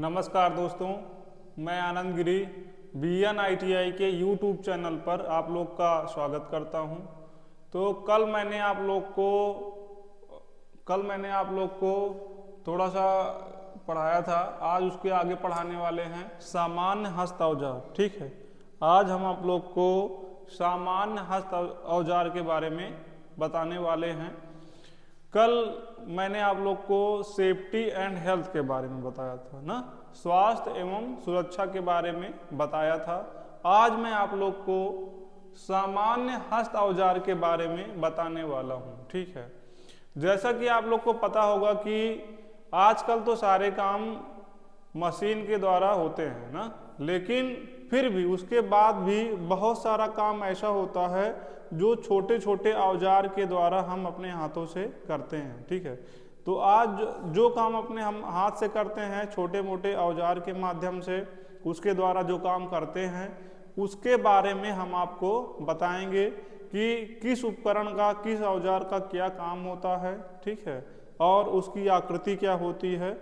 नमस्कार दोस्तों, मैं आनंद गिरी BNITI के YouTube चैनल पर आप लोग का स्वागत करता हूं। तो कल मैंने आप लोग को थोड़ा सा पढ़ाया था। आज उसके आगे पढ़ाने वाले हैं सामान्य हस्त औजार। ठीक है, आज हम आप लोग को सामान्य हस्त औजार के बारे में बताने वाले हैं। कल मैंने आप लोग को सेफ्टी एंड हेल्थ के बारे में बताया था ना, स्वास्थ्य एवं सुरक्षा के बारे में बताया था। आज मैं आप लोग को सामान्य हस्त औजार के बारे में बताने वाला हूँ। ठीक है, जैसा कि आप लोग को पता होगा कि आजकल तो सारे काम मशीन के द्वारा होते हैं ना, लेकिन फिर भी उसके बाद भी बहुत सारा काम ऐसा होता है जो छोटे छोटे औजार के द्वारा हम अपने हाथों से करते हैं। ठीक है, तो आज जो काम अपने हम हाथ से करते हैं छोटे मोटे औजार के माध्यम से, उसके द्वारा जो काम करते हैं उसके बारे में हम आपको बताएंगे कि किस उपकरण का, किस औजार का क्या काम होता है। ठीक है, और उसकी आकृति क्या होती है।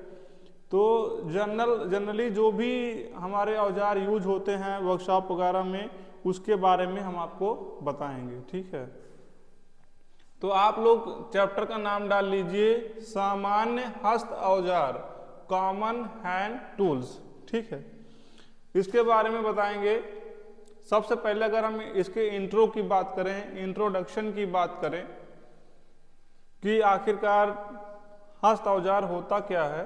तो जनरली जो भी हमारे औजार यूज होते हैं वर्कशॉप वगैरह में, उसके बारे में हम आपको बताएंगे। ठीक है, तो आप लोग चैप्टर का नाम डाल लीजिए सामान्य हस्त औजार, कॉमन हैंड टूल्स। ठीक है, इसके बारे में बताएंगे। सबसे पहले अगर हम इसके इंट्रो की बात करें, इंट्रोडक्शन की बात करें कि आखिरकार हस्त औजार होता क्या है,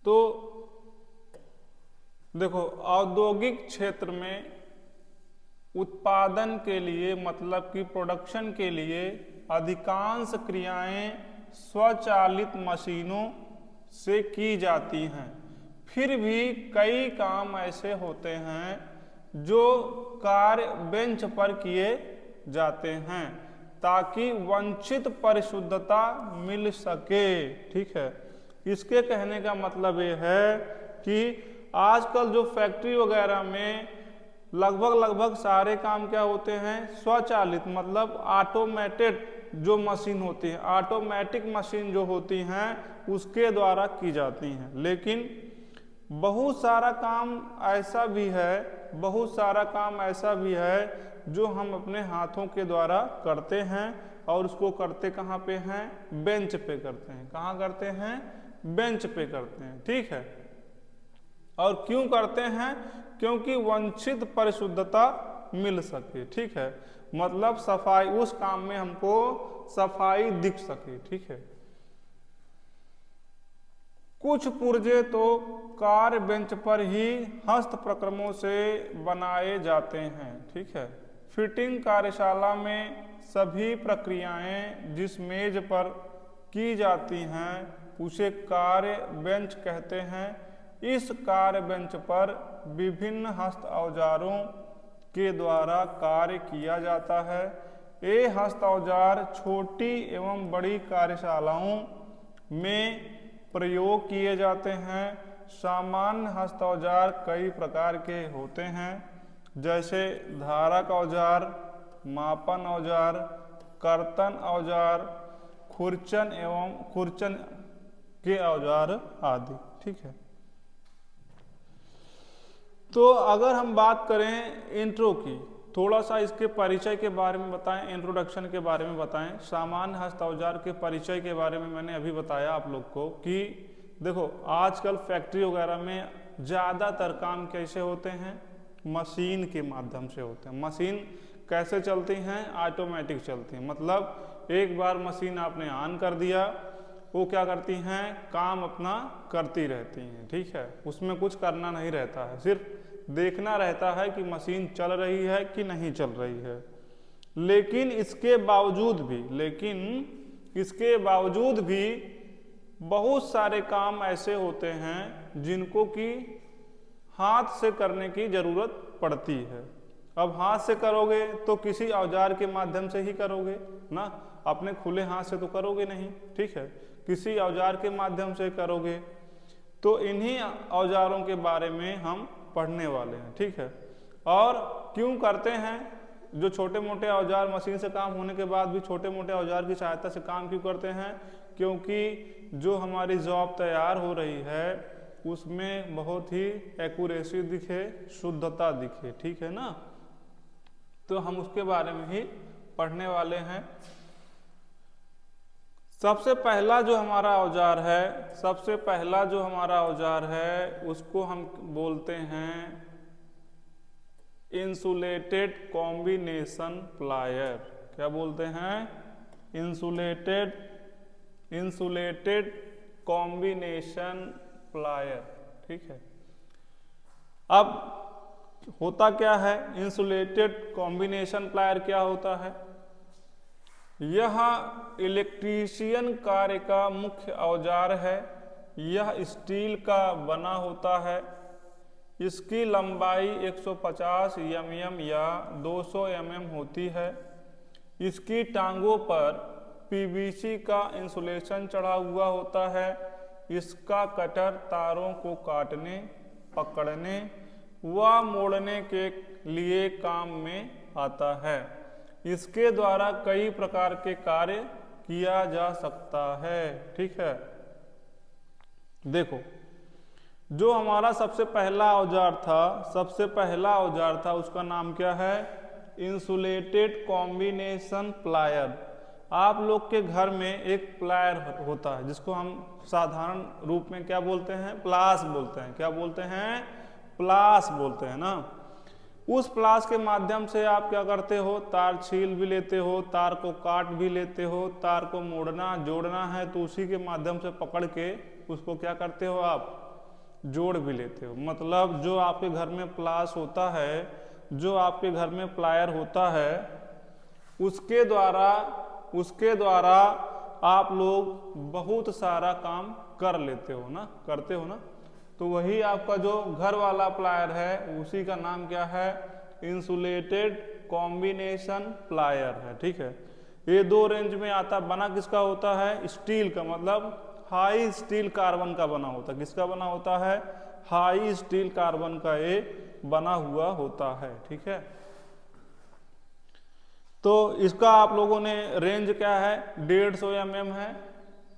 तो देखो, औद्योगिक क्षेत्र में उत्पादन के लिए, मतलब कि प्रोडक्शन के लिए अधिकांश क्रियाएं स्वचालित मशीनों से की जाती हैं। फिर भी कई काम ऐसे होते हैं जो कार्य बेंच पर किए जाते हैं ताकि वांछित परिशुद्धता मिल सके। ठीक है, इसके कहने का मतलब ये है कि आजकल जो फैक्ट्री वगैरह में लगभग सारे काम क्या होते हैं, स्वचालित, मतलब ऑटोमेटेड जो मशीन होती है, ऑटोमेटिक मशीन जो होती हैं उसके द्वारा की जाती हैं। लेकिन बहुत सारा काम ऐसा भी है जो हम अपने हाथों के द्वारा करते हैं, और उसको करते कहाँ पे हैं, बेंच पे करते हैं। कहाँ करते हैं, बेंच पे करते हैं। ठीक है, और क्यों करते हैं, क्योंकि वांछित परिशुद्धता मिल सके। ठीक है, मतलब सफाई, उस काम में हमको सफाई दिख सके। ठीक है, कुछ पुर्जे तो कार्य बेंच पर ही हस्त प्रक्रमों से बनाए जाते हैं। ठीक है, फिटिंग कार्यशाला में सभी प्रक्रियाएं जिस मेज पर की जाती हैं उसे कार्य बेंच कहते हैं। इस कार्य बेंच पर विभिन्न हस्त औजारों के द्वारा कार्य किया जाता है। ये हस्त औजार छोटी एवं बड़ी कार्यशालाओं में प्रयोग किए जाते हैं। सामान्य हस्त औजार कई प्रकार के होते हैं, जैसे धारक औजार, मापन औजार, कर्तन औजार, खुरचन के औजार आदि। ठीक है, तो अगर हम बात करें इंट्रो की, थोड़ा सा इसके परिचय के बारे में बताएं, इंट्रोडक्शन के बारे में बताएं। सामान्य हस्त औजार के परिचय के बारे में मैंने अभी बताया आप लोग को कि देखो, आजकल फैक्ट्री वगैरह में ज़्यादातर काम कैसे होते हैं, मशीन के माध्यम से होते हैं। मशीन कैसे चलती हैं, ऑटोमेटिक चलती हैं। मतलब एक बार मशीन आपने ऑन कर दिया, वो क्या करती हैं, काम अपना करती रहती हैं। ठीक है, उसमें कुछ करना नहीं रहता है, सिर्फ देखना रहता है कि मशीन चल रही है कि नहीं चल रही है। लेकिन इसके बावजूद भी बहुत सारे काम ऐसे होते हैं जिनको कि हाथ से करने की ज़रूरत पड़ती है। अब हाथ से करोगे तो किसी औजार के माध्यम से ही करोगे ना, अपने खुले हाथ से तो करोगे नहीं। ठीक है, किसी औजार के माध्यम से करोगे। तो इन्हीं औजारों के बारे में हम पढ़ने वाले हैं। ठीक है, और क्यों करते हैं, जो छोटे मोटे औजार मशीन से काम होने के बाद भी छोटे मोटे औजार की सहायता से काम क्यों करते हैं, क्योंकि जो हमारी जॉब तैयार हो रही है उसमें बहुत ही एक्यूरेसी दिखे, शुद्धता दिखे, ठीक है ना। तो हम उसके बारे में ही पढ़ने वाले हैं। सबसे पहला जो हमारा औजार है, सबसे पहला जो हमारा औजार है उसको हम बोलते हैं इंसुलेटेड कॉम्बिनेशन प्लायर। क्या बोलते हैं? इंसुलेटेड कॉम्बिनेशन प्लायर, ठीक है। अब होता क्या है इंसुलेटेड कॉम्बिनेशन प्लायर? क्या होता है? यह इलेक्ट्रीशियन कार्य का मुख्य औजार है। यह स्टील का बना होता है। इसकी लंबाई 150 mm या 200 mm होती है। इसकी टांगों पर पीवीसी का इंसुलेशन चढ़ा हुआ होता है। इसका कटर तारों को काटने, पकड़ने व मोड़ने के लिए काम में आता है। इसके द्वारा कई प्रकार के कार्य किया जा सकता है, ठीक है। देखो, जो हमारा सबसे पहला औजार था उसका नाम क्या है? Insulated combination plier. आप लोग के घर में एक प्लायर होता है जिसको हम साधारण रूप में क्या बोलते हैं? प्लास बोलते हैं। क्या बोलते हैं? प्लास बोलते हैं ना। उस प्लास के माध्यम से आप क्या करते हो? तार छील भी लेते हो, तार को काट भी लेते हो, तार को मोड़ना जोड़ना है तो उसी के माध्यम से पकड़ के उसको क्या करते हो? आप जोड़ भी लेते हो। मतलब जो आपके घर में प्लास होता है, जो आपके घर में प्लायर होता है, उसके द्वारा आप लोग बहुत सारा काम कर लेते हो ना, करते हो ना। तो वही आपका जो घर वाला प्लायर है उसी का नाम क्या है? इंसुलेटेड कॉम्बिनेशन प्लायर है, ठीक है। ये दो रेंज में आता। बना किसका होता है? स्टील का, मतलब हाई स्टील कार्बन का बना होता है। किसका बना होता है? हाई स्टील कार्बन का ये बना हुआ होता है, ठीक है। तो इसका आप लोगों ने रेंज क्या है? 150 mm है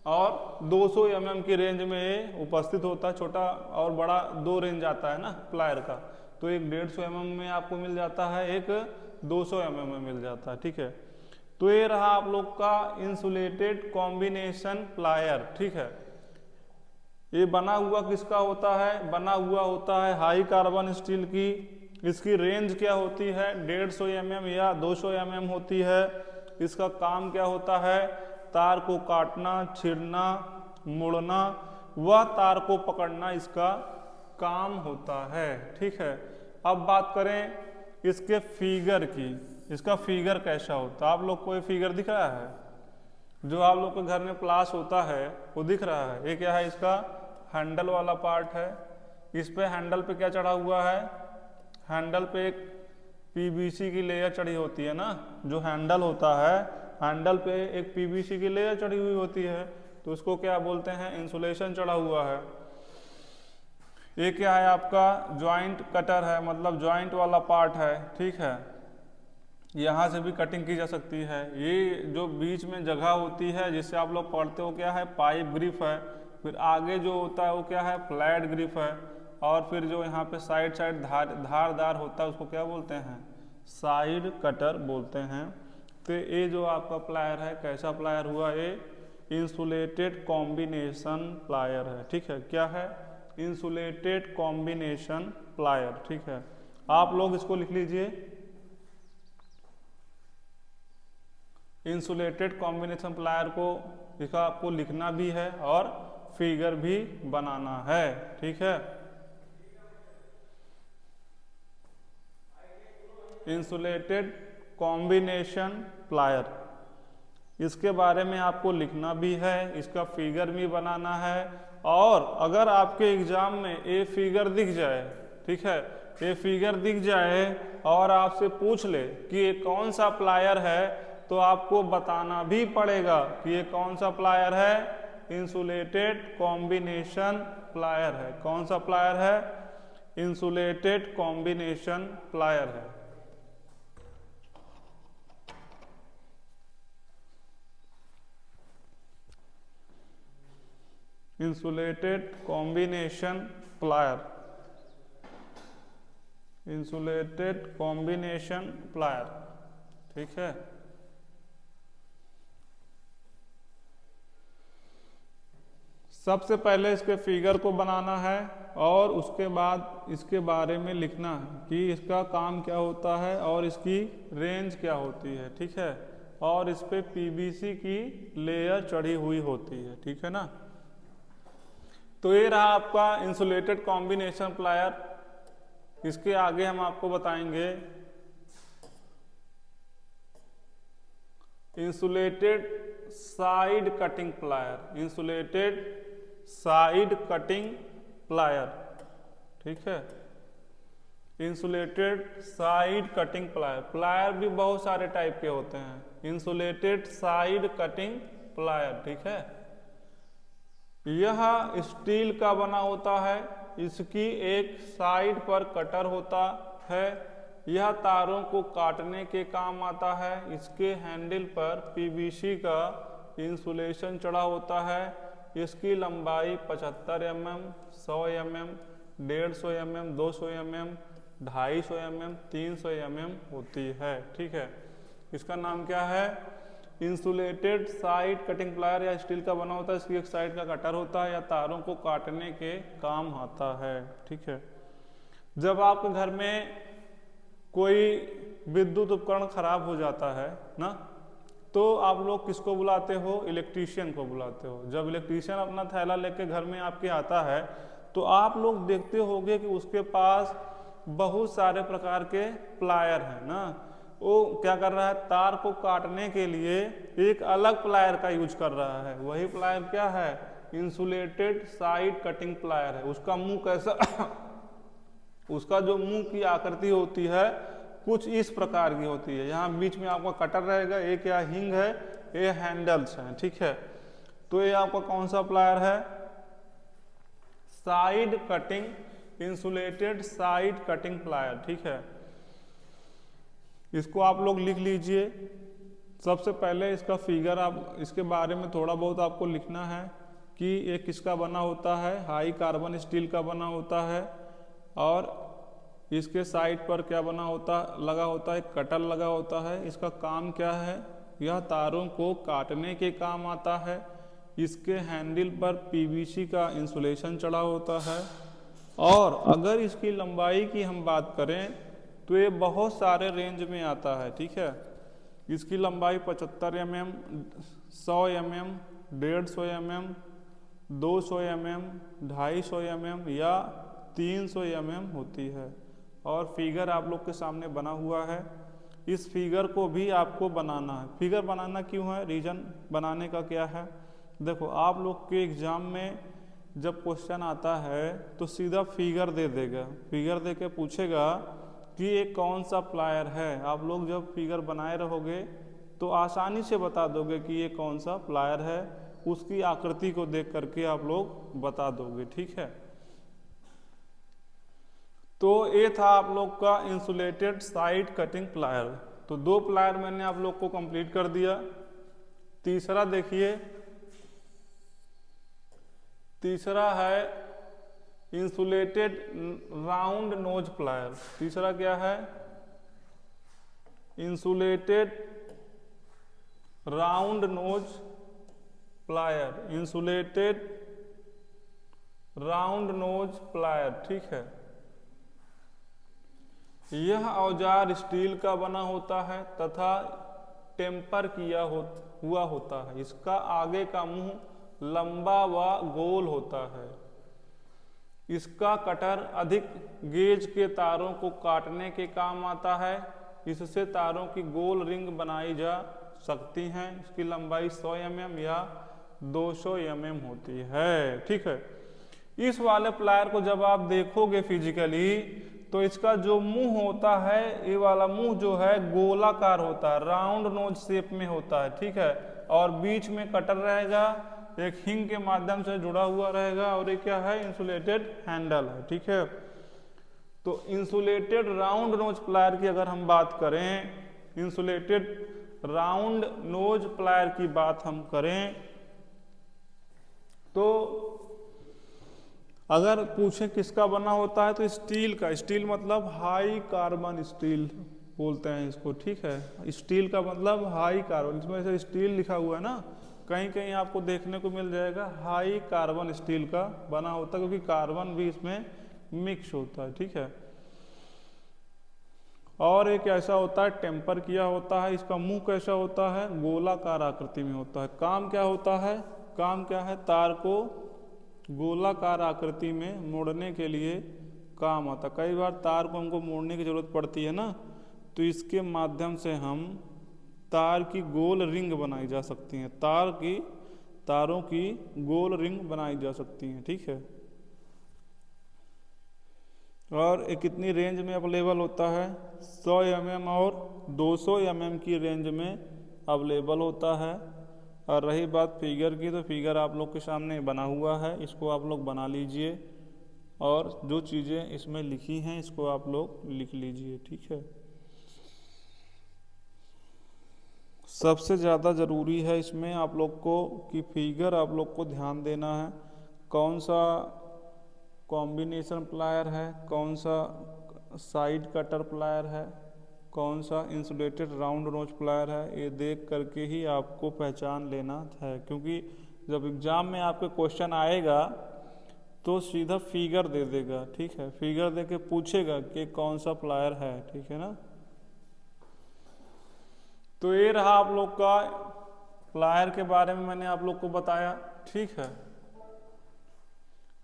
और 200 mm की रेंज में ये उपस्थित होता है। छोटा और बड़ा दो रेंज आता है ना प्लायर का। तो एक 150 mm में आपको मिल जाता है, एक 200 mm में मिल जाता है, ठीक है। तो ये रहा आप लोग का इंसुलेटेड कॉम्बिनेशन प्लायर, ठीक है। ये बना हुआ किसका होता है? बना हुआ होता है हाई कार्बन स्टील की। इसकी रेंज क्या होती है? 150 mm या 200 mm होती है। इसका काम क्या होता है? तार को काटना, छीलना, मोड़ना व तार को पकड़ना इसका काम होता है, ठीक है। अब बात करें इसके फिगर की। इसका फिगर कैसा होता है? आप लोग को ये फिगर दिख रहा है? जो आप लोग के घर में प्लास होता है वो दिख रहा है? ये क्या है? इसका हैंडल वाला पार्ट है। इस पे हैंडल पे क्या चढ़ा हुआ है? हैंडल पे एक पीवीसी की लेयर चढ़ी होती है ना। जो हैंडल होता है, हैंडल पे एक पीवीसी की लेयर चढ़ी हुई होती है, तो उसको क्या बोलते हैं? इंसुलेशन चढ़ा हुआ है। ये क्या है? आपका जॉइंट कटर है, मतलब जॉइंट वाला पार्ट है, ठीक है। यहाँ से भी कटिंग की जा सकती है। ये जो बीच में जगह होती है जिससे आप लोग पढ़ते हो क्या है? पाइप ग्रिप है। फिर आगे जो होता है वो क्या है? फ्लैट ग्रिप है। और फिर जो यहाँ पे साइड धारदार होता है उसको क्या बोलते हैं? साइड कटर बोलते हैं। तो ये जो आपका प्लायर है कैसा प्लायर हुआ? ये इंसुलेटेड कॉम्बिनेशन प्लायर है, ठीक है। क्या है? इंसुलेटेड कॉम्बिनेशन प्लायर, ठीक है। आप लोग इसको लिख लीजिए, इंसुलेटेड कॉम्बिनेशन प्लायर को। इसका आपको लिखना भी है और फिगर भी बनाना है, ठीक है। इंसुलेटेड कॉम्बिनेशन प्लायर, इसके बारे में आपको लिखना भी है, इसका फिगर भी बनाना है। और अगर आपके एग्जाम में ये फिगर दिख जाए, ठीक है, ये फिगर दिख जाए और आपसे पूछ ले कि ये कौन सा प्लायर है, तो आपको बताना भी पड़ेगा कि ये कौन सा प्लायर है? इंसुलेटेड कॉम्बिनेशन प्लायर है। कौन सा प्लायर है? इंसुलेटेड कॉम्बिनेशन प्लायर है। Insulated combination plier, insulated combination plier, ठीक है। सबसे पहले इसके फिगर को बनाना है और उसके बाद इसके बारे में लिखना है कि इसका काम क्या होता है और इसकी रेंज क्या होती है, ठीक है। और इस पे पीवीसी की लेयर चढ़ी हुई होती है, ठीक है ना। तो ये रहा आपका इंसुलेटेड कॉम्बिनेशन प्लायर। इसके आगे हम आपको बताएंगे insulated side cutting plier, insulated side cutting plier, ठीक है। Insulated side cutting plier, plier भी बहुत सारे टाइप के होते हैं। इंसुलेटेड साइड कटिंग प्लायर, ठीक है। यह स्टील का बना होता है, इसकी एक साइड पर कटर होता है, यह तारों को काटने के काम आता है। इसके हैंडल पर पीवीसी का इंसुलेशन चढ़ा होता है। इसकी लंबाई 75 mm, 100 mm, 150 mm, 200 mm, 250 mm, 300 mm होती है, ठीक है। इसका नाम क्या है? इंसुलेटेड साइड कटिंग प्लायर, या स्टील का बना होता है, इसकी एक साइड का कटर होता है या तारों को काटने के काम आता है, ठीक है। जब आपके घर में कोई विद्युत उपकरण खराब हो जाता है ना, तो आप लोग किसको बुलाते हो? इलेक्ट्रीशियन को बुलाते हो। जब इलेक्ट्रीशियन अपना थैला लेके घर में आपके आता है तो आप लोग देखते होंगे कि उसके पास बहुत सारे प्रकार के प्लायर हैं ना। वो क्या कर रहा है? तार को काटने के लिए एक अलग प्लायर का यूज कर रहा है। वही प्लायर क्या है? इंसुलेटेड साइड कटिंग प्लायर है। उसका मुंह कैसा उसका जो मुंह की आकृति होती है कुछ इस प्रकार की होती है। यहाँ बीच में आपका कटर रहेगा, एक या हिंग है, ये हैंडल्स हैं, ठीक है। तो ये आपका कौन सा प्लायर है? Side cutting, insulated side cutting plier, ठीक है। इसको आप लोग लिख लीजिए। सबसे पहले इसका फिगर, आप इसके बारे में थोड़ा बहुत आपको लिखना है कि ये किसका बना होता है। हाई कार्बन स्टील का बना होता है और इसके साइड पर क्या बना होता लगा होता है? कटर लगा होता है। इसका काम क्या है? यह तारों को काटने के काम आता है। इसके हैंडल पर पीवीसी का इंसुलेशन चढ़ा होता है। और अगर इसकी लंबाई की हम बात करें तो ये बहुत सारे रेंज में आता है, ठीक है। इसकी लंबाई 75 mm, 100 mm, 150 mm, 200 mm, 250 mm या 300 mm होती है। और फिगर आप लोग के सामने बना हुआ है। इस फिगर को भी आपको बनाना है। फिगर बनाना क्यों है? रीजन बनाने का क्या है? देखो, आप लोग के एग्जाम में जब क्वेश्चन आता है तो सीधा फिगर दे देगा। फिगर दे के पूछेगा कि ये कौन सा प्लायर है। आप लोग जब फिगर बनाए रहोगे तो आसानी से बता दोगे कि ये कौन सा प्लायर है। उसकी आकृति को देख करके आप लोग बता दोगे, ठीक है। तो ये था आप लोग का इंसुलेटेड साइड कटिंग प्लायर। तो 2 प्लायर मैंने आप लोग को कंप्लीट कर दिया। तीसरा देखिए, तीसरा है इंसुलेटेड राउंड नोज प्लायर। तीसरा क्या है? Insulated round knows plier, insulated round knows plier, ठीक है। यह औजार स्टील का बना होता है तथा टेम्पर किया हुआ होता है। इसका आगे का मुंह लंबा व गोल होता है। इसका कटर अधिक गेज के तारों को काटने के काम आता है। इससे तारों की गोल रिंग बनाई जा सकती हैं। इसकी लंबाई 100 mm या 200 mm होती है, ठीक है। इस वाले प्लायर को जब आप देखोगे फिजिकली तो इसका जो मुंह होता है, ये वाला मुंह जो है गोलाकार होता है, राउंड नोज शेप में होता है, ठीक है। और बीच में कटर रहेगा, एक हिंग के माध्यम से जुड़ा हुआ रहेगा। और ये क्या है? इंसुलेटेड हैंडल है, ठीक है। तो इंसुलेटेड राउंड नोज प्लायर की अगर हम बात करें, इंसुलेटेड राउंड नोज प्लायर की बात हम करें तो अगर पूछे किसका बना होता है तो स्टील का। स्टील मतलब हाई कार्बन स्टील बोलते हैं इसको, ठीक है। स्टील का मतलब हाई कार्बन, इसमें से स्टील लिखा हुआ है ना, कहीं कहीं आपको देखने को मिल जाएगा हाई कार्बन स्टील का बना होता है, क्योंकि कार्बन भी इसमें मिक्स होता है, ठीक है। और एक ऐसा होता है टेम्पर किया होता है, इसका मुंह कैसा होता है, गोलाकार आकृति में होता है। काम क्या होता है, काम क्या है, तार को गोलाकार आकृति में मोड़ने के लिए काम आता है। कई बार तार को हमको मोड़ने की जरूरत पड़ती है ना, तो इसके माध्यम से हम तार की गोल रिंग बनाई जा सकती हैं, तारों की गोल रिंग बनाई जा सकती हैं, ठीक है। और ये कितनी रेंज में अवेलेबल होता है, 100 mm और 200 mm की रेंज में अवेलेबल होता है। और रही बात फिगर की, तो फिगर आप लोग के सामने बना हुआ है, इसको आप लोग बना लीजिए और जो चीज़ें इसमें लिखी हैं इसको आप लोग लिख लीजिए, ठीक है। सबसे ज़्यादा ज़रूरी है इसमें आप लोग को कि फिगर आप लोग को ध्यान देना है, कौन सा कॉम्बिनेशन प्लायर है, कौन सा साइड कटर प्लायर है, कौन सा इंसुलेटेड राउंड नोच प्लायर है, ये देख करके ही आपको पहचान लेना है। क्योंकि जब एग्ज़ाम में आपके क्वेश्चन आएगा तो सीधा फिगर दे देगा, ठीक है, फिगर दे के पूछेगा कि कौन सा प्लायर है, ठीक है ना। तो ये रहा आप लोग का प्लायर के बारे में मैंने आप लोग को बताया, ठीक है।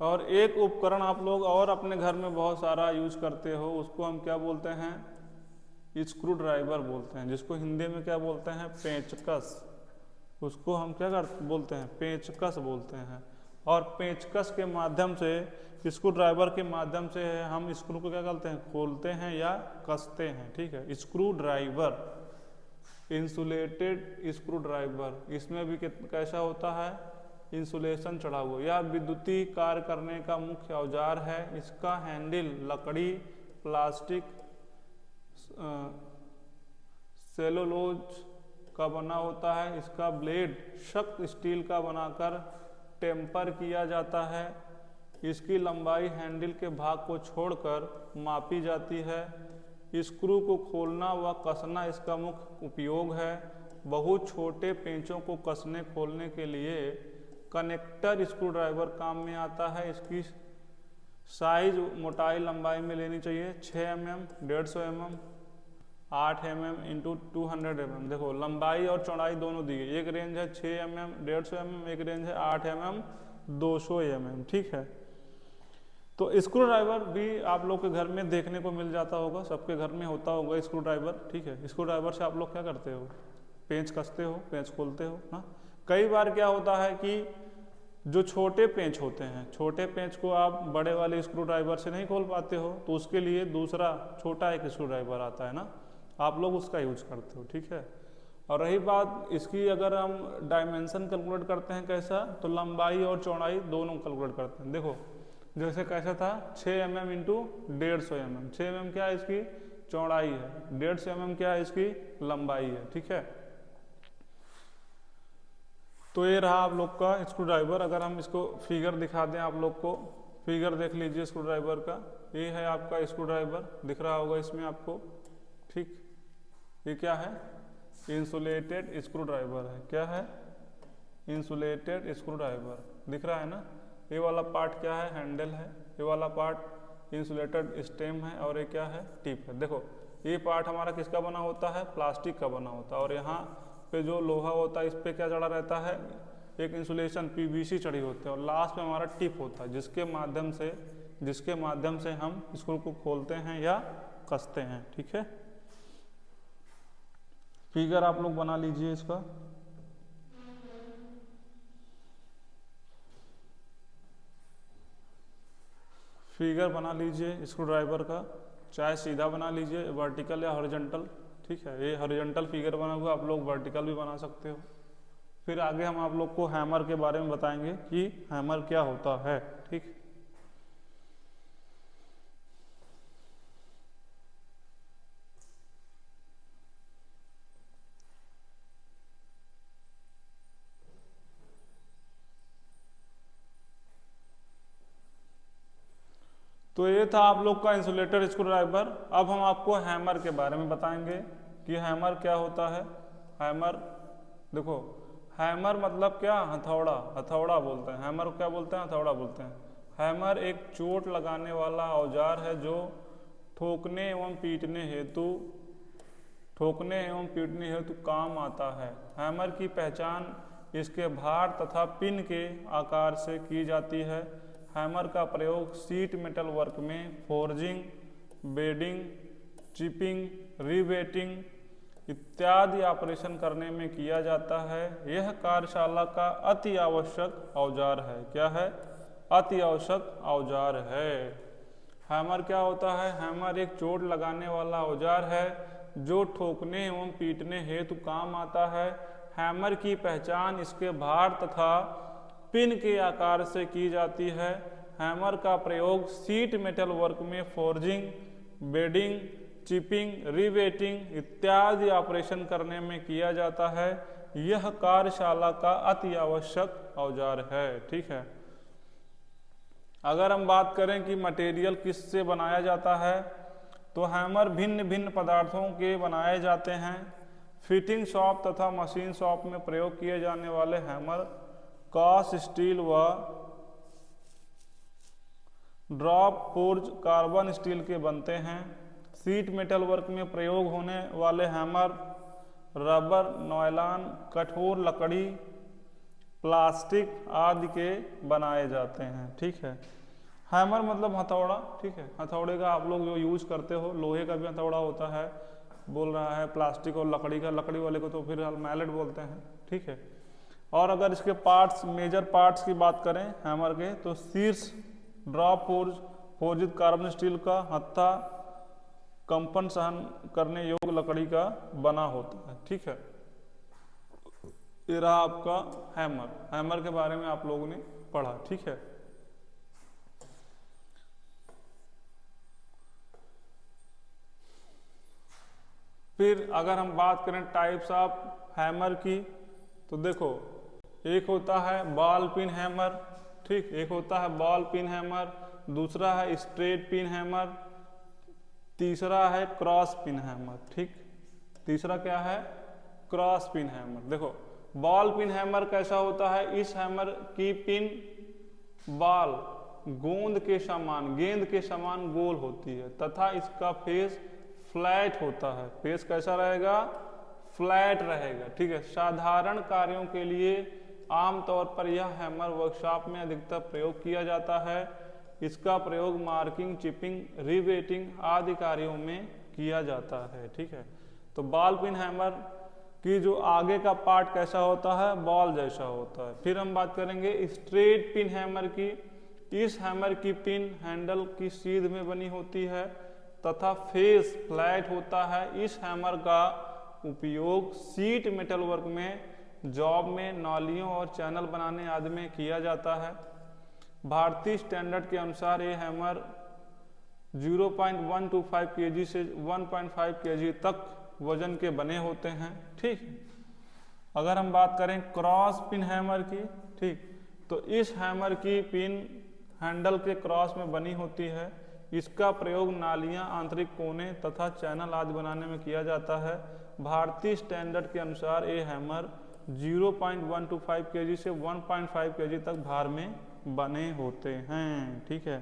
और एक उपकरण आप लोग और अपने घर में बहुत सारा यूज करते हो, उसको हम क्या बोलते हैं, स्क्रू ड्राइवर बोलते हैं, जिसको हिंदी में क्या बोलते हैं, पेंचकस। उसको हम क्या बोलते हैं, पेंचकस बोलते हैं। और पेंचकस के माध्यम से, स्क्रू ड्राइवर के माध्यम से हम स्क्रू को क्या करते हैं, खोलते हैं या कसते हैं, ठीक है। Screw driver, insulated screw driver, इसमें भी कैसा होता है, इंसुलेशन चढ़ा हुआ। यह विद्युतीय कार्य करने का मुख्य औजार है। इसका हैंडल लकड़ी, प्लास्टिक, सेलुलोज का बना होता है। इसका ब्लेड सख्त स्टील का बनाकर टेम्पर किया जाता है। इसकी लंबाई हैंडल के भाग को छोड़कर मापी जाती है। स्क्रू को खोलना व कसना इसका मुख्य उपयोग है। बहुत छोटे पेंचों को कसने खोलने के लिए कनेक्टर स्क्रू ड्राइवर काम में आता है। इसकी साइज मोटाई लंबाई में लेनी चाहिए 6 mm, 150 mm, 8 mm into 200 mm। देखो लंबाई और चौड़ाई दोनों दी गई, एक रेंज है 6 mm 150 mm, एक रेंज है 8 mm 200 mm, ठीक है। तो स्क्रू ड्राइवर भी आप लोग के घर में देखने को मिल जाता होगा, सबके घर में होता होगा स्क्रू ड्राइवर, ठीक है। स्क्रू ड्राइवर से आप लोग क्या करते हो, पेंच कसते हो, पेंच खोलते हो ना। कई बार क्या होता है कि जो छोटे पेंच होते हैं, छोटे पेंच को आप बड़े वाले स्क्रू ड्राइवर से नहीं खोल पाते हो, तो उसके लिए दूसरा छोटा एक स्क्रू ड्राइवर आता है ना, आप लोग उसका यूज करते हो, ठीक है। और रही बात इसकी, अगर हम डायमेंशन कैलकुलेट करते हैं कैसा, तो लंबाई और चौड़ाई दोनों कैलकुलेट करते हैं। देखो जैसे कैसा था 6 mm इंटू 150 mm, 6 mm क्या है इसकी चौड़ाई है, 150 mm क्या है इसकी लंबाई है, ठीक है। तो ये रहा आप लोग का स्क्रू ड्राइवर। अगर हम इसको फिगर दिखा दें आप लोग को, फिगर देख लीजिए स्क्रू ड्राइवर का, ये है आपका स्क्रू ड्राइवर, दिख रहा होगा इसमें आपको, ठीक। ये क्या है, इंसुलेटेड स्क्रू ड्राइवर है, क्या है, इंसुलेटेड स्क्रू ड्राइवर, दिख रहा है ना। ये वाला पार्ट क्या है, हैंडल है, ये वाला पार्ट इंसुलेटेड स्टेम है, और ये क्या है, टिप है। देखो ये पार्ट हमारा किसका बना होता है, प्लास्टिक का बना होता है, और यहाँ पे जो लोहा होता है इस पे क्या चढ़ा रहता है, एक इंसुलेशन पीवीसी चढ़ी होती है, और लास्ट में हमारा टिप होता है, जिसके माध्यम से हम स्क्रू को खोलते हैं या कसते हैं, ठीक है। फिगर आप लोग बना लीजिए इसका। फिगर बना लीजिए स्क्रू ड्राइवर का, चाहे सीधा बना लीजिए, वर्टिकल या हॉरिजॉन्टल, ठीक है। ये हॉरिजॉन्टल फिगर बना हुआ, आप लोग वर्टिकल भी बना सकते हो। फिर आगे हम आप लोग को हैमर के बारे में बताएंगे कि हैमर क्या होता है, ठीक। तो ये था आप लोग का इंसुलेटर स्क्रू ड्राइवर। अब हम आपको हैमर के बारे में बताएंगे कि हैमर क्या होता है। हैमर देखो, हैमर मतलब क्या, हथौड़ा, हथौड़ा बोलते हैं। हैमर क्या बोलते हैं, हथौड़ा बोलते हैं। हैमर एक चोट लगाने वाला औजार है जो ठोकने एवं पीटने हेतु काम आता है। हैमर की पहचान इसके भार तथा पिन के आकार से की जाती है। हैमर का प्रयोग शीट मेटल वर्क में फोर्जिंग, बेडिंग, चिपिंग, रिवेटिंग इत्यादि ऑपरेशन करने में किया जाता है। यह कार्यशाला का अति आवश्यक औजार है। क्या है, अति आवश्यक औजार है। हैमर क्या होता है, हैमर एक चोट लगाने वाला औजार है जो ठोकने एवं पीटने हेतु काम आता है। हैमर की पहचान इसके भार तथा पिन के आकार से की जाती है। हैमर का प्रयोग शीट मेटल वर्क में फोर्जिंग, बेडिंग, चिपिंग, रिवेटिंग इत्यादि ऑपरेशन करने में किया जाता है। यह कार्यशाला का अति आवश्यक औजार है। ठीक है। अगर हम बात करें कि मटेरियल किससे बनाया जाता है, तो हैमर भिन्न भिन्न पदार्थों के बनाए जाते हैं। फिटिंग शॉप तथा मशीन शॉप में प्रयोग किए जाने वाले हैमर कास्ट स्टील व ड्रॉप फोर्ज कार्बन स्टील के बनते हैं। शीट मेटल वर्क में प्रयोग होने वाले हैमर रबर, नॉयलॉन, कठोर लकड़ी, प्लास्टिक आदि के बनाए जाते हैं। ठीक है। हैमर मतलब हथौड़ा। ठीक है। हथौड़े का आप लोग जो यूज करते हो, लोहे का भी हथौड़ा होता है, बोल रहा है प्लास्टिक और लकड़ी का, लकड़ी वाले को तो फिर मैलेट बोलते हैं। ठीक है। और अगर इसके पार्ट्स, मेजर पार्ट्स की बात करें हैमर के, तो शीर्ष ड्रॉप फोर्ज फोर्जित कार्बन स्टील का, हत्था कंपन सहन करने योग्य लकड़ी का बना होता है। ठीक है। ये रहा आपका हैमर। हैमर के बारे में आप लोगों ने पढ़ा। ठीक है। फिर अगर हम बात करें टाइप्स ऑफ हैमर की, तो देखो, एक होता है बॉल पिन हैमर। ठीक, एक होता है बॉल पिन हैमर, दूसरा है स्ट्रेट पिन हैमर, तीसरा है क्रॉस पिन हैमर। ठीक, तीसरा क्या है, क्रॉस पिन हैमर। देखो, बॉल पिन हैमर कैसा होता है, इस हैमर की पिन बॉल गेंद के समान गोल होती है तथा इसका फेस फ्लैट होता है। फेस कैसा रहेगा, फ्लैट रहेगा। ठीक है। साधारण कार्यों के लिए आमतौर पर यह हैमर वर्कशॉप में अधिकतर प्रयोग किया जाता है। इसका प्रयोग मार्किंग, चिपिंग, रिवेटिंग आदि कार्यों में किया जाता है। ठीक है। तो बॉल पिन हैमर की जो आगे का पार्ट कैसा होता है, बॉल जैसा होता है। फिर हम बात करेंगे स्ट्रेट पिन हैमर की। इस हैमर की पिन हैंडल की सीध में बनी होती है तथा फेस फ्लैट होता है। इस हैमर का उपयोग शीट मेटल वर्क में, जॉब में, नालियों और चैनल बनाने आदि में किया जाता है। भारतीय स्टैंडर्ड के अनुसार ये हैमर 0.125 kg से 1.5 kg तक वजन के बने होते हैं। ठीक। अगर हम बात करें क्रॉस पिन हैमर की, ठीक, तो इस हैमर की पिन हैंडल के क्रॉस में बनी होती है। इसका प्रयोग नालियां, आंतरिक कोने तथा चैनल आदि बनाने में किया जाता है। भारतीय स्टैंडर्ड के अनुसार ये हैमर 0.125 kg से 1.5 kg तक भार में बने होते हैं। ठीक है।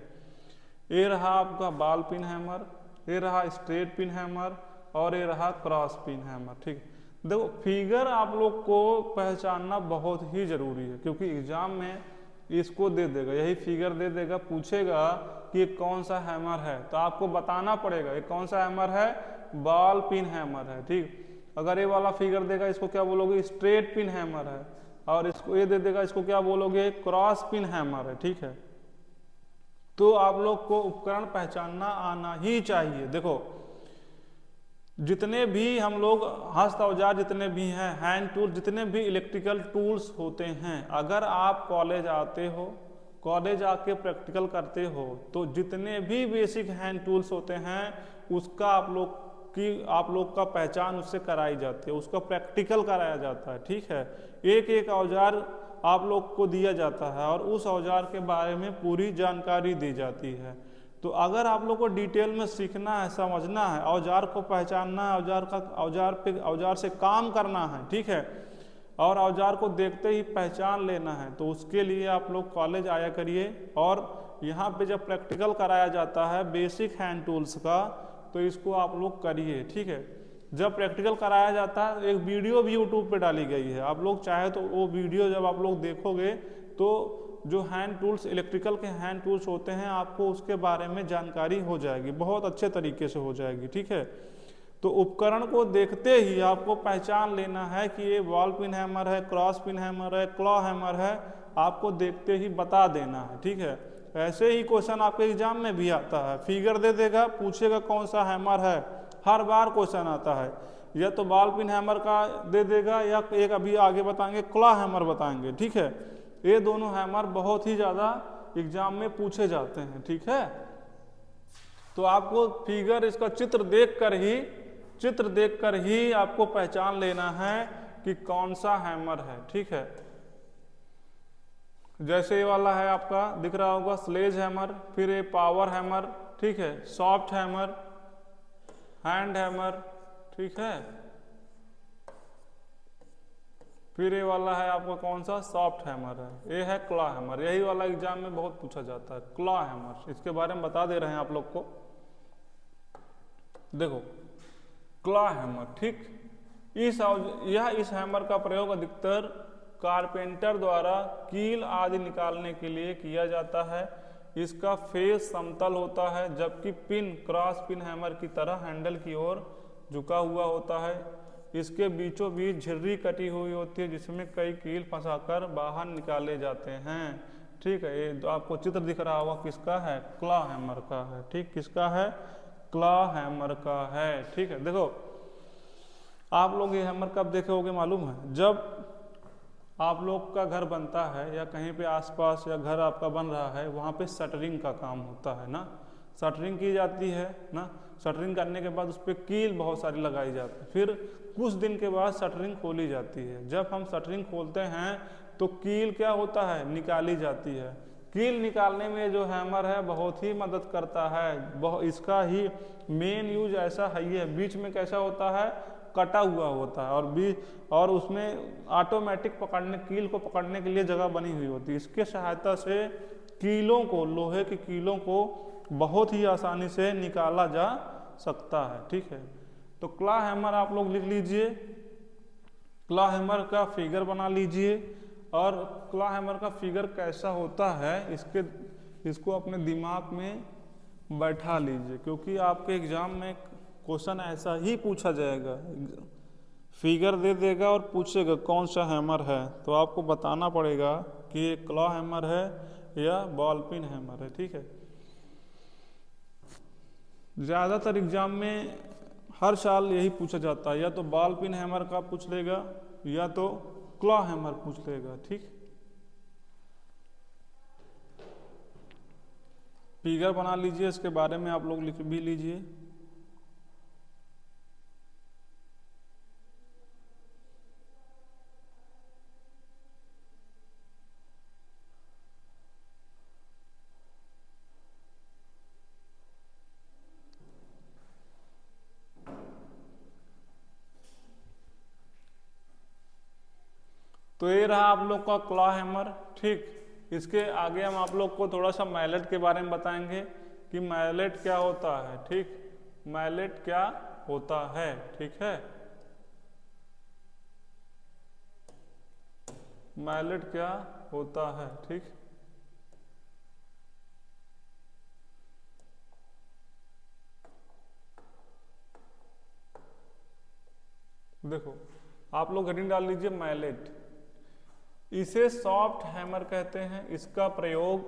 ये रहा आपका बॉल पिन हैमर, ये रहा स्ट्रेट पिन हैमर और ये रहा क्रॉस पिन हैमर। ठीक। देखो, फिगर आप लोग को पहचानना बहुत ही जरूरी है, क्योंकि एग्जाम में इसको दे देगा, यही फिगर दे देगा, पूछेगा कि ये कौन सा हैमर है, तो आपको बताना पड़ेगा ये कौन सा हैमर है, बॉल पिन हैमर है। ठीक। अगर ये वाला फिगर देगा, इसको क्या बोलोगे, स्ट्रेट पिन हैमर है, और इसको ये दे देगा, इसको क्या बोलोगे, क्रॉस पिन हैमर है। ठीक है। तो आप लोग को उपकरण पहचानना आना ही चाहिए। देखो, जितने भी हम लोग हस्त औजार जितने भी हैं, हैंड टूल, जितने भी इलेक्ट्रिकल टूल्स होते हैं, अगर आप कॉलेज आते हो, कॉलेज आके प्रैक्टिकल करते हो, तो जितने भी बेसिक हैंड टूल्स होते हैं उसका आप लोग का पहचान उससे कराई जाती है, उसका प्रैक्टिकल कराया जाता है। ठीक है। एक एक औजार आप लोग को दिया जाता है और उस औजार के बारे में पूरी जानकारी दी जाती है। तो अगर आप लोग को डिटेल में सीखना है, समझना है, औजार को पहचानना है, औजार से काम करना है, ठीक है, और औजार को देखते ही पहचान लेना है, तो उसके लिए आप लोग कॉलेज आया करिए। और यहाँ पे जब प्रैक्टिकल कराया जाता है बेसिक हैंड टूल्स का, तो इसको आप लोग करिए, ठीक है। जब प्रैक्टिकल कराया जाता है एक वीडियो भी यूट्यूब पे डाली गई है, आप लोग चाहे तो वो वीडियो जब आप लोग देखोगे तो जो हैंड टूल्स, इलेक्ट्रिकल के हैंड टूल्स होते हैं, आपको उसके बारे में जानकारी हो जाएगी, बहुत अच्छे तरीके से हो जाएगी, ठीक है। तो उपकरण को देखते ही आपको पहचान लेना है कि ये बॉल पिन हैमर है, क्रॉस पिन हैमर है, क्लॉ हैमर है, आपको देखते ही बता देना है, ठीक है। ऐसे ही क्वेश्चन आपके एग्जाम में भी आता है, फिगर दे देगा, पूछेगा कौन सा हैमर है, हर बार क्वेश्चन आता है, या तो बॉल पिन हैमर का दे देगा या एक अभी आगे बताएंगे क्लॉ हैमर बताएंगे, ठीक है। ये दोनों हैमर बहुत ही ज़्यादा एग्जाम में पूछे जाते हैं, ठीक है। तो आपको फिगर, इसका चित्र देखकर ही आपको पहचान लेना है कि कौन सा हैमर है, ठीक है। जैसे ये वाला है आपका दिख रहा होगा स्लेज हैमर, फिर ये पावर हैमर, ठीक है, सॉफ्ट हैमर, हैंड हैमर, ठीक है, फिर ये वाला है आपका कौन सा सॉफ्ट हैमर है, ये है क्लॉ हैमर। यही वाला एग्जाम में बहुत पूछा जाता है, क्लॉ हैमर, इसके बारे में बता दे रहे हैं आप लोग को। देखो क्लॉ हैमर, ठीक, इस हैमर का प्रयोग अधिकतर कारपेंटर द्वारा कील आदि निकालने के लिए किया जाता है। इसका फेस समतल होता है, जबकि पिन क्रॉस पिन हैमर की तरह हैंडल की ओर झुका हुआ होता है। इसके बीचों बीच झिर्री कटी हुई होती है, जिसमें कई कील फंसाकर बाहर निकाले जाते हैं, ठीक है। ये तो आपको चित्र दिख रहा होगा, किसका है, क्लॉ हैमर का है, ठीक, किसका है, क्लॉ हैमर का है, ठीक है। देखो आप लोग ये हैमर कब देखे होगे मालूम है, जब आप लोग का घर बनता है या कहीं पे आसपास या घर आपका बन रहा है, वहाँ पे शटरिंग का काम होता है ना, शटरिंग की जाती है ना, शटरिंग करने के बाद उस पर कील बहुत सारी लगाई जाती है, फिर कुछ दिन के बाद शटरिंग खोली जाती है। जब हम शटरिंग खोलते हैं तो कील क्या होता है, निकाली जाती है। कील निकालने में जो हैमर है बहुत ही मदद करता है, इसका ही मेन यूज ऐसा है, बीच में कैसा होता है, कटा हुआ होता है, और उसमें ऑटोमेटिक पकड़ने, कील को पकड़ने के लिए जगह बनी हुई होती है। इसके सहायता से कीलों को, लोहे की कीलों को बहुत ही आसानी से निकाला जा सकता है, ठीक है। तो क्लॉ हैमर आप लोग लिख लीजिए, क्लॉ हैमर का फिगर बना लीजिए, और क्लॉ हैमर का फिगर कैसा होता है इसको अपने दिमाग में बैठा लीजिए, क्योंकि आपके एग्जाम में क्वेश्चन ऐसा ही पूछा जाएगा, फिगर दे देगा और पूछेगा कौन सा हैमर है, तो आपको बताना पड़ेगा कि ये क्लॉ हैमर है या बॉल पिन हैमर है, ठीक है। ज़्यादातर एग्जाम में हर साल यही पूछा जाता है, या तो बॉल पिन हैमर का पूछ लेगा या तो क्लॉ हैमर पूछ लेगा, ठीक। फिगर बना लीजिए, इसके बारे में आप लोग लिख भी लीजिए। तो ये रहा आप लोग का क्लॉ हैमर, ठीक। इसके आगे हम आप लोग को थोड़ा सा मैलेट के बारे में बताएंगे कि मैलेट क्या होता है, ठीक, मैलेट क्या होता है, ठीक है, मैलेट क्या होता है, ठीक। देखो आप लोग हेडिंग डाल लीजिए मैलेट। इसे सॉफ्ट हैमर कहते हैं। इसका प्रयोग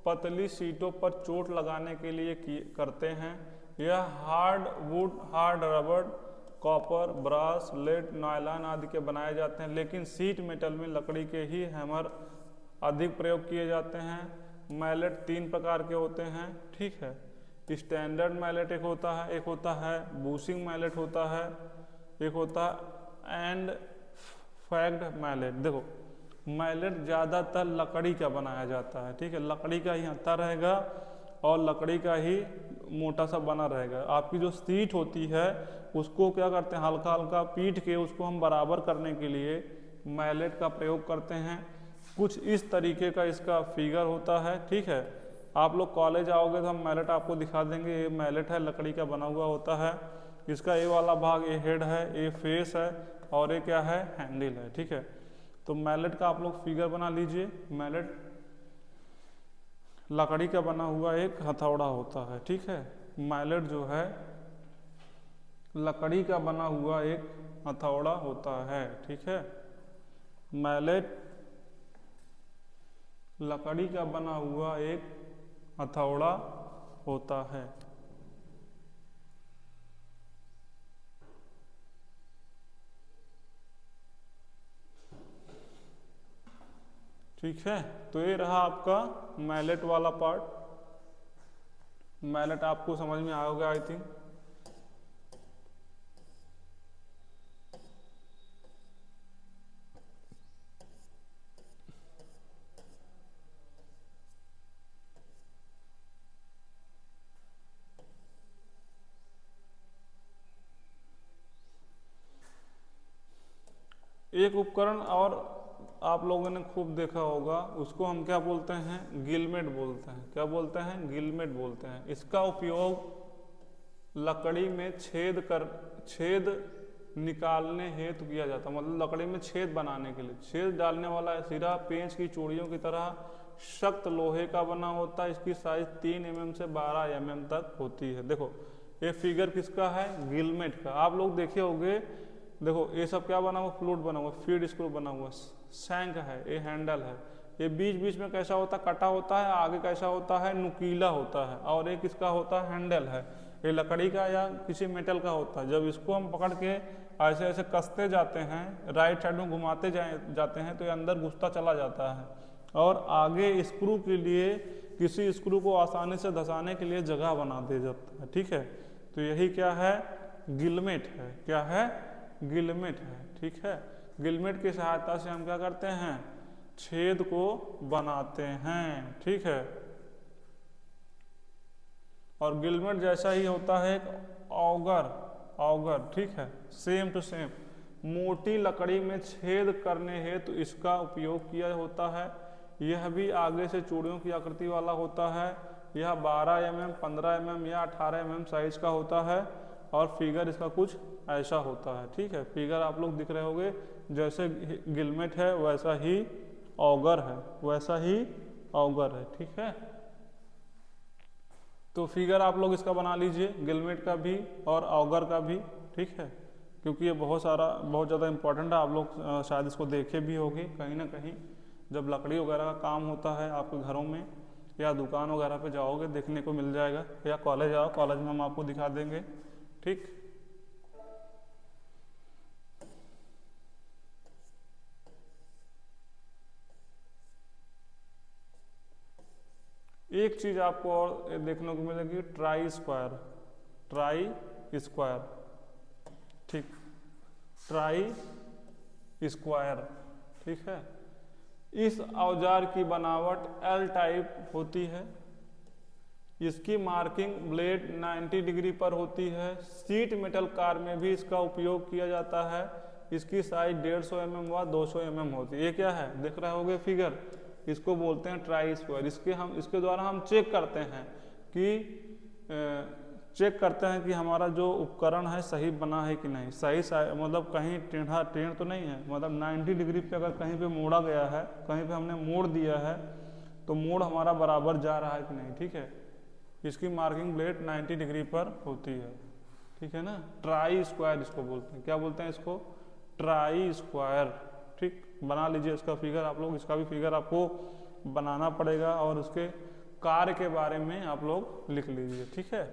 पतली शीटों पर चोट लगाने के लिए करते हैं। यह हार्ड वुड, हार्ड रबड़, कॉपर, ब्रास, लेड, नायलॉन आदि के बनाए जाते हैं, लेकिन शीट मेटल में लकड़ी के ही हैमर अधिक प्रयोग किए जाते हैं। मैलेट 3 प्रकार के होते हैं, ठीक है। स्टैंडर्ड मैलेट एक होता है बूशिंग मैलेट होता है, एक होता है एंड फैक्ड मैलेट। देखो मैलेट ज़्यादातर लकड़ी का बनाया जाता है, ठीक है, लकड़ी का ही आता रहेगा और लकड़ी का ही मोटा सा बना रहेगा। आपकी जो सीट होती है उसको क्या करते हैं, हल्का हल्का पीट के उसको हम बराबर करने के लिए मैलेट का प्रयोग करते हैं। कुछ इस तरीके का इसका फिगर होता है, ठीक है। आप लोग कॉलेज आओगे तो हम मैलेट आपको दिखा देंगे। ये मैलेट है, लकड़ी का बना हुआ होता है। इसका ये वाला भाग ये हेड है, ये फेस है, और ये क्या है, हैंडल है, ठीक है। तो मैलेट का आप लोग फिगर बना लीजिए। मैलेट लकड़ी का बना हुआ एक हथौड़ा होता है, ठीक है। मैलेट जो है लकड़ी का बना हुआ एक हथौड़ा होता है, ठीक है। मैलेट लकड़ी का बना हुआ एक हथौड़ा होता है। ठीक है, तो ये रहा आपका मैलेट वाला पार्ट। मैलेट आपको समझ में आएगा आई थिंक। एक उपकरण और आप लोगों ने खूब देखा होगा, उसको हम क्या बोलते हैं, गिलमेट बोलते हैं। क्या बोलते हैं, गिलमेट बोलते हैं। इसका उपयोग लकड़ी में छेद निकालने हेतु किया जाता है। मतलब लकड़ी में छेद बनाने के लिए छेद डालने वाला सिरा पेंच की चूड़ियों की तरह सख्त लोहे का बना होता है। इसकी साइज 3 mm से 12 mm तक होती है। देखो ये फिगर किसका है, गिलमेट का। आप लोग देखे होंगे, देखो ये सब क्या बना हुआ, फ्लूट बना हुआ, फीड स्क्रू बना हुआ, शैंक है, ये हैंडल है। ये बीच बीच में कैसा होता है, कटा होता है, आगे कैसा होता है, नुकीला होता है। और एक इसका होता है हैंडल है, ये लकड़ी का या किसी मेटल का होता है। जब इसको हम पकड़ के ऐसे ऐसे कसते जाते हैं, राइट साइड में घुमाते जाते हैं, तो ये अंदर घुसता चला जाता है। और आगे स्क्रू के लिए किसी स्क्रू को आसानी से धंसाने के लिए जगह बना दे जाता है, ठीक है। तो यही क्या है, गिलमेट है। क्या है, गिलमेट है, ठीक है। गिलमेट की सहायता से हम क्या करते हैं, छेद को बनाते हैं, ठीक है। और गिलमेट जैसा ही होता है एक ऑगर, ठीक है, सेम टू सेम। मोटी लकड़ी में छेद करने हेतु इसका उपयोग किया होता है। यह भी आगे से चूड़ियों की आकृति वाला होता है। यह 12 mm, 15 mm या 18 mm साइज का होता है। और फिगर इसका कुछ ऐसा होता है, ठीक है। फिगर आप लोग दिख रहे होंगे, जैसे गिलमेट है वैसा ही ऑगर है, वैसा ही ऑगर है, ठीक है। तो फिगर आप लोग इसका बना लीजिए, गिलमेट का भी और ऑगर का भी, ठीक है। क्योंकि ये बहुत ज़्यादा इम्पोर्टेंट है। आप लोग शायद इसको देखे भी होंगे कहीं ना कहीं, जब लकड़ी वगैरह का काम होता है आपके घरों में या दुकान वगैरह पे जाओगे देखने को मिल जाएगा, या कॉलेज आओ, कॉलेज में हम आपको दिखा देंगे, ठीक। एक चीज आपको और देखने को मिलेगी, ट्राई स्क्वायर, ठीक, ट्राई स्क्वायर, ठीक है। इस औजार की बनावट एल टाइप होती है। इसकी मार्किंग ब्लेड 90 डिग्री पर होती है। सीट मेटल कार में भी इसका उपयोग किया जाता है। इसकी साइज 150 mm व 200 mm होती है। ये क्या है, देख रहे होगे फिगर, इसको बोलते हैं ट्राई स्क्वायर। इसके द्वारा हम चेक करते हैं कि हमारा जो उपकरण है सही बना है कि नहीं, सही मतलब कहीं टेढ़ तो नहीं है। मतलब 90 डिग्री पे अगर कहीं पे मोड़ा गया है, कहीं पे हमने मोड़ दिया है, तो मोड़ हमारा बराबर जा रहा है कि नहीं, ठीक है। इसकी मार्किंग ब्लेड 90 डिग्री पर होती है, ठीक है ना। ट्राई स्क्वायर इसको बोलते हैं। क्या बोलते हैं इसको, ट्राई स्क्वायर, ठीक। बना लीजिए इसका फिगर आप लोग। इसका भी फिगर आपको बनाना पड़ेगा और उसके कार्य के बारे में आप लोग लिख लीजिए, ठीक है।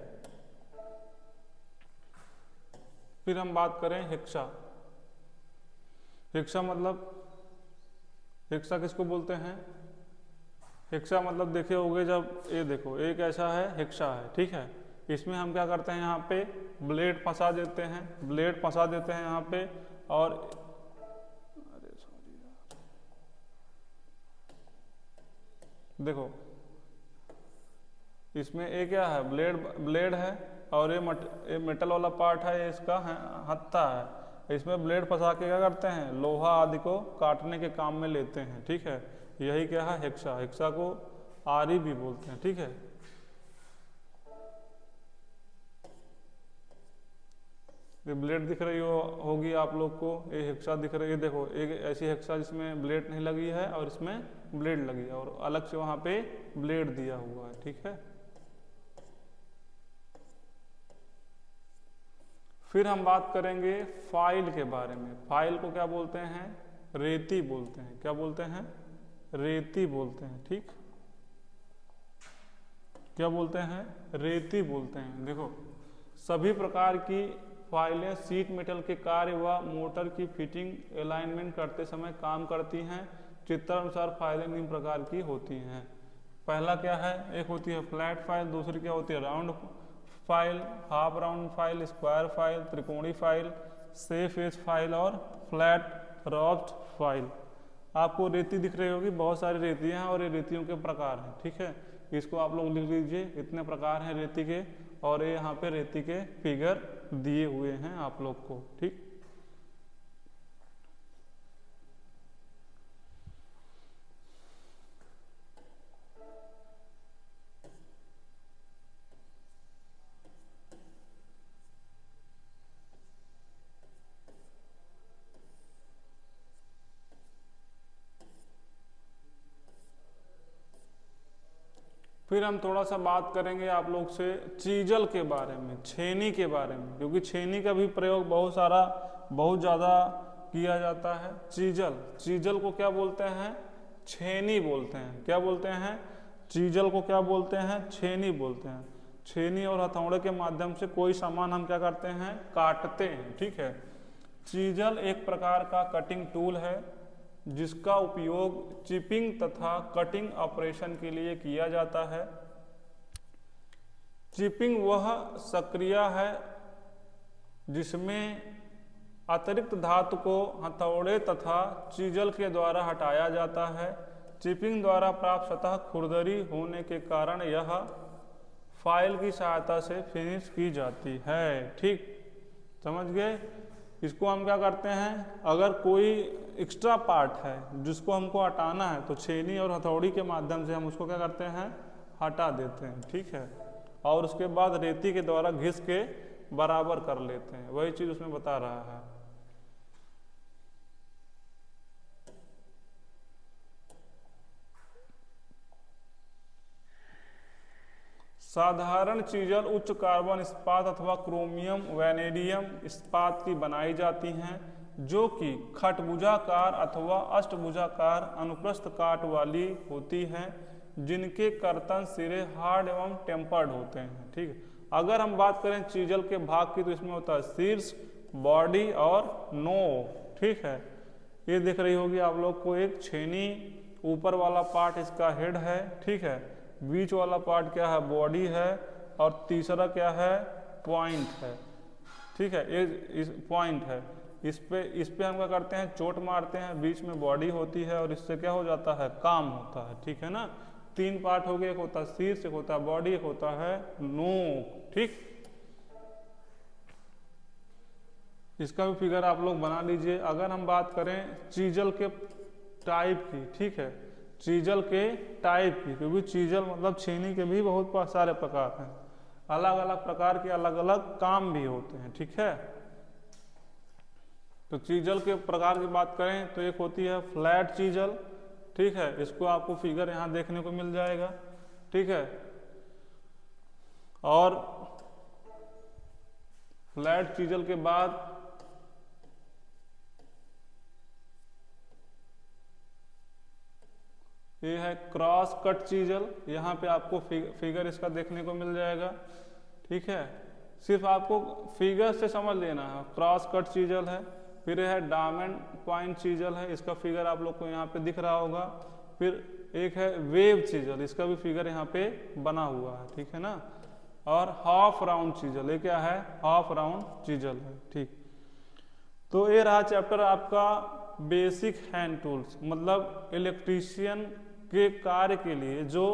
फिर हम बात करें हेक्सा। हेक्सा किसको बोलते हैं, हेक्सा मतलब देखे होंगे, जब ये देखो एक ऐसा है हेक्सा है, ठीक है। इसमें हम क्या करते हैं, यहाँ पे ब्लेड फंसा देते हैं यहाँ पे। और देखो इसमें ये क्या है, ब्लेड है, और ये मेटल वाला पार्ट है, ये इसका हत्था है। इसमें ब्लेड फंसा के क्या करते हैं, लोहा आदि को काटने के काम में लेते हैं। ठीक है, यही क्या है, हेक्सा। हेक्सा को आरी भी बोलते हैं। ठीक है, ये ब्लेड दिख रही होगी आप लोग को, ये हेक्सा दिख रही है। देखो एक ऐसी हेक्सा जिसमें ब्लेड नहीं लगी है और इसमें ब्लेड लगी है, और अलग से वहां पे ब्लेड दिया हुआ है। ठीक है, फिर हम बात करेंगे फाइल के बारे में। फाइल को क्या बोलते हैं, रेती बोलते हैं। क्या बोलते हैं, रेती बोलते हैं। ठीक, क्या बोलते हैं, रेती बोलते हैं। देखो सभी प्रकार की फाइलें सीट मेटल के कार्य व मोटर की फिटिंग अलाइनमेंट करते समय काम करती हैं। चित्रानुसार फाइलें निम्न प्रकार की होती हैं। पहला क्या है, एक होती है फ्लैट फाइल, दूसरी क्या होती है round file, half round file, square file, त्रिकोणीय फाइल, सेफ एज फाइल और फ्लैट रॉफ्ट फाइल। आपको रेती दिख रही होगी, बहुत सारी रेतियां हैं और ये रेतियों के प्रकार हैं। ठीक है, इसको आप लोग लिख लीजिए, इतने प्रकार हैं रेती के, और ये यहाँ पे रेती के फिगर दिए हुए हैं आप लोग को। ठीक, फिर हम थोड़ा सा बात करेंगे आप लोग से चीजल के बारे में, छेनी के बारे में, क्योंकि छेनी का भी प्रयोग बहुत ज़्यादा किया जाता है। चीजल, चीजल को क्या बोलते हैं, छेनी बोलते हैं। क्या बोलते हैं, चीजल को क्या बोलते हैं, छेनी बोलते हैं। छेनी और हथौड़े के माध्यम से कोई सामान हम क्या करते हैं, काटते हैं। ठीक है, चीजल एक प्रकार का कटिंग टूल है जिसका उपयोग चिपिंग तथा कटिंग ऑपरेशन के लिए किया जाता है। चिपिंग वह प्रक्रिया है जिसमें अतिरिक्त धातु को हथौड़े तथा चीजल के द्वारा हटाया जाता है। चिपिंग द्वारा प्राप्त सतह खुरदरी होने के कारण यह फाइल की सहायता से फिनिश की जाती है। ठीक, समझ गए। इसको हम क्या करते हैं, अगर कोई एक्स्ट्रा पार्ट है जिसको हमको हटाना है तो छेनी और हथौड़ी के माध्यम से हम उसको क्या करते हैं, हटा देते हैं। ठीक है, और उसके बाद रेती के द्वारा घिस के बराबर कर लेते हैं। वही चीज उसमें बता रहा है। साधारण चीजल उच्च कार्बन इस्पात अथवा क्रोमियम वैनेडियम इस्पात की बनाई जाती हैं, जो कि खटभुजाकार अथवा अष्टभुजाकार अनुप्रस्थ काट वाली होती हैं, जिनके कर्तन सिरे हार्ड एवं टेम्पर्ड होते हैं। ठीक है, अगर हम बात करें चीजल के भाग की तो इसमें होता है शीर्ष, बॉडी और नोक। ठीक है, ये दिख रही होगी आप लोग को एक छेनी, ऊपर वाला पार्ट इसका हेड है। ठीक है, बीच वाला पार्ट क्या है, बॉडी है, और तीसरा क्या है, पॉइंट है। ठीक है, ये इस पॉइंट है, इस पे हम क्या करते हैं, चोट मारते हैं। बीच में बॉडी होती है और इससे क्या हो जाता है, काम होता है। ठीक है ना, तीन पार्ट हो गए, एक होता है शीर्ष, एक होता है बॉडी, एक होता है नोक। ठीक, इसका भी फिगर आप लोग बना लीजिए। अगर हम बात करें चीजल के टाइप की, ठीक है, चीजल के टाइप की, क्योंकि चीजल मतलब छेनी के भी बहुत सारे प्रकार हैं, अलग अलग प्रकार के अलग अलग काम भी होते हैं। ठीक है, तो चीजल के प्रकार की बात करें तो एक होती है फ्लैट चीजल। ठीक है, इसको आपको फिगर यहाँ देखने को मिल जाएगा। ठीक है, और फ्लैट चीजल के बाद ये है क्रॉस कट चीजल। यहाँ पे आपको फिगर इसका देखने को मिल जाएगा। ठीक है, सिर्फ आपको फिगर से समझ लेना है, क्रॉस कट चीजल है। फिर यह है डायमंड पॉइंट चीजल है, इसका फिगर आप लोग को यहाँ पे दिख रहा होगा। फिर एक है वेव चीजल, इसका भी फिगर यहाँ पे बना हुआ है। ठीक है ना, और हाफ राउंड चीजल, ये क्या है, हाफ राउंड चीजल है। ठीक, तो ये रहा चैप्टर आपका बेसिक हैंड टूल्स, मतलब इलेक्ट्रीशियन के कार्य के लिए जो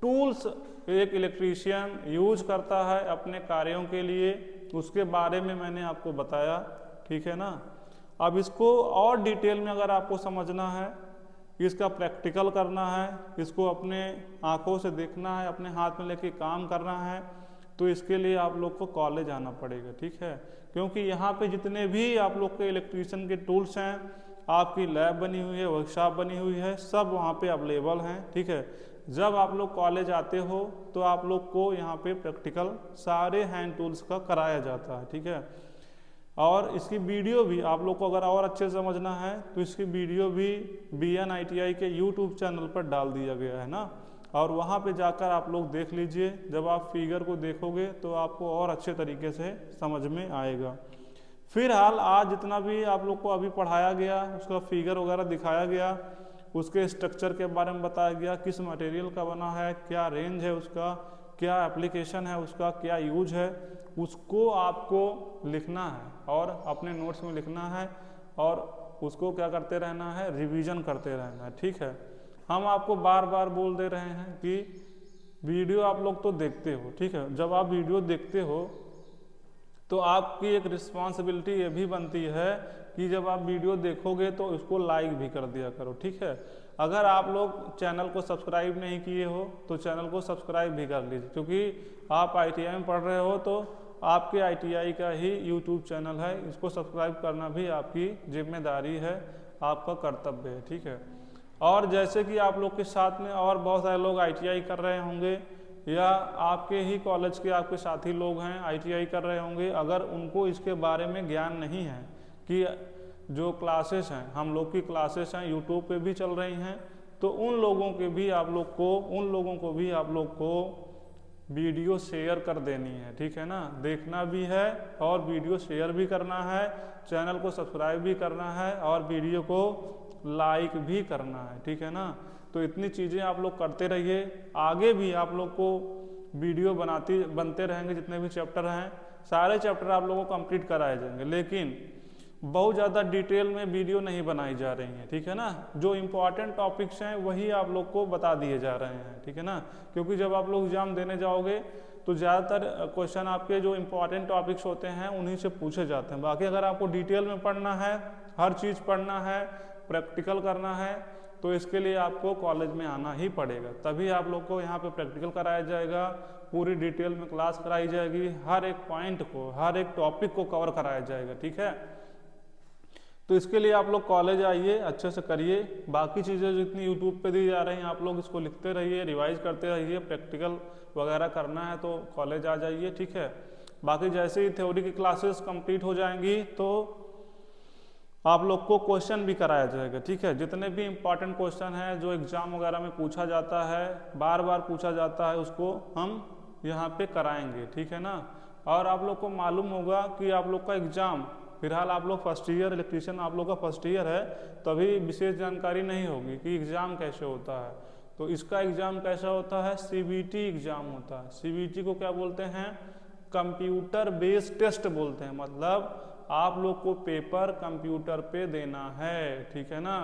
टूल्स एक इलेक्ट्रीशियन यूज करता है अपने कार्यों के लिए, उसके बारे में मैंने आपको बताया, ठीक है ना। अब इसको और डिटेल में अगर आपको समझना है, इसका प्रैक्टिकल करना है, इसको अपने आंखों से देखना है, अपने हाथ में लेके काम करना है, तो इसके लिए आप लोग को कॉलेज आना पड़ेगा, ठीक है। क्योंकि यहाँ पे जितने भी आप लोग के इलेक्ट्रीशियन के टूल्स हैं, आपकी लैब बनी हुई है, वर्कशॉप बनी हुई है, सब वहाँ पे अवेलेबल हैं, ठीक है। जब आप लोग कॉलेज आते हो तो आप लोग को यहाँ पे प्रैक्टिकल सारे हैंड टूल्स का कराया जाता है, ठीक है। और इसकी वीडियो भी आप लोग को अगर और अच्छे से समझना है तो इसकी वीडियो भी BN ITI के यूट्यूब चैनल पर डाल दिया गया है ना, और वहाँ पे जाकर आप लोग देख लीजिए। जब आप फिगर को देखोगे तो आपको और अच्छे तरीके से समझ में आएगा। फिलहाल आज जितना भी आप लोग को अभी पढ़ाया गया, उसका फिगर वगैरह दिखाया गया, उसके स्ट्रक्चर के बारे में बताया गया, किस मटेरियल का बना है, क्या रेंज है उसका, क्या एप्लीकेशन है उसका, क्या यूज है, उसको आपको लिखना है और अपने नोट्स में लिखना है, और उसको क्या करते रहना है, रिवीजन करते रहना है, ठीक है। हम आपको बार बार बोल दे रहे हैं कि वीडियो आप लोग तो देखते हो, ठीक है। जब आप वीडियो देखते हो तो आपकी एक रिस्पॉन्सिबिलिटी ये भी बनती है कि जब आप वीडियो देखोगे तो उसको लाइक भी कर दिया करो, ठीक है। अगर आप लोग चैनल को सब्सक्राइब नहीं किए हो तो चैनल को सब्सक्राइब भी कर लीजिए, क्योंकि आप ITI में पढ़ रहे हो तो आपके ITI का ही यूट्यूब चैनल है, इसको सब्सक्राइब करना भी आपकी जिम्मेदारी है, आपका कर्तव्य है, ठीक है। और जैसे कि आप लोग के साथ में और बहुत सारे लोग ITI कर रहे होंगे, या आपके ही कॉलेज के आपके साथी लोग हैं ITI कर रहे होंगे, अगर उनको इसके बारे में ज्ञान नहीं है कि जो क्लासेस हैं, हम लोग की क्लासेस हैं यूट्यूब पे भी चल रही हैं, तो उन लोगों को भी आप लोग को वीडियो शेयर कर देनी है, ठीक है ना। देखना भी है और वीडियो शेयर भी करना है, चैनल को सब्सक्राइब भी करना है और वीडियो को लाइक भी करना है, ठीक है ना। तो इतनी चीज़ें आप लोग करते रहिए। आगे भी आप लोग को वीडियो बनते रहेंगे, जितने भी चैप्टर हैं सारे चैप्टर आप लोगों को कंप्लीट कराए जाएंगे, लेकिन बहुत ज़्यादा डिटेल में वीडियो नहीं बनाई जा रही है, ठीक है ना। जो इम्पोर्टेंट टॉपिक्स हैं वही आप लोग को बता दिए जा रहे हैं, ठीक है ना। क्योंकि जब आप लोग एग्जाम देने जाओगे तो ज़्यादातर क्वेश्चन आपके जो इम्पोर्टेंट टॉपिक्स होते हैं उन्हीं से पूछे जाते हैं। बाकी अगर आपको डिटेल में पढ़ना है, हर चीज़ पढ़ना है, प्रैक्टिकल करना है, तो इसके लिए आपको कॉलेज में आना ही पड़ेगा। तभी आप लोग को यहाँ पे प्रैक्टिकल कराया जाएगा, पूरी डिटेल में क्लास कराई जाएगी, हर एक पॉइंट को, हर एक टॉपिक को कवर कराया जाएगा, ठीक है। तो इसके लिए आप लोग कॉलेज आइए, अच्छे से करिए। बाकी चीज़ें जितनी यूट्यूब पे दी जा रही हैं आप लोग इसको लिखते रहिए, रिवाइज करते रहिए, प्रैक्टिकल वगैरह करना है तो कॉलेज आ जाइए, ठीक है। बाकी जैसे ही थ्योरी की क्लासेस कंप्लीट हो जाएंगी तो आप लोग को क्वेश्चन भी कराया जाएगा, ठीक है। जितने भी इम्पॉर्टेंट क्वेश्चन हैं जो एग्जाम वगैरह में पूछा जाता है, बार बार पूछा जाता है, उसको हम यहाँ पे कराएंगे, ठीक है ना। और आप लोग को मालूम होगा कि आप लोग का एग्जाम, फिलहाल आप लोग फर्स्ट ईयर इलेक्ट्रीशियन, आप लोग का फर्स्ट ईयर है, तो अभी विशेष जानकारी नहीं होगी कि एग्ज़ाम कैसे होता है। तो इसका एग्ज़ाम कैसा होता है, CBT एग्ज़ाम होता है। CBT को क्या बोलते हैं, कंप्यूटर बेस्ड टेस्ट बोलते हैं। मतलब आप लोग को पेपर कंप्यूटर पे देना है, ठीक है ना।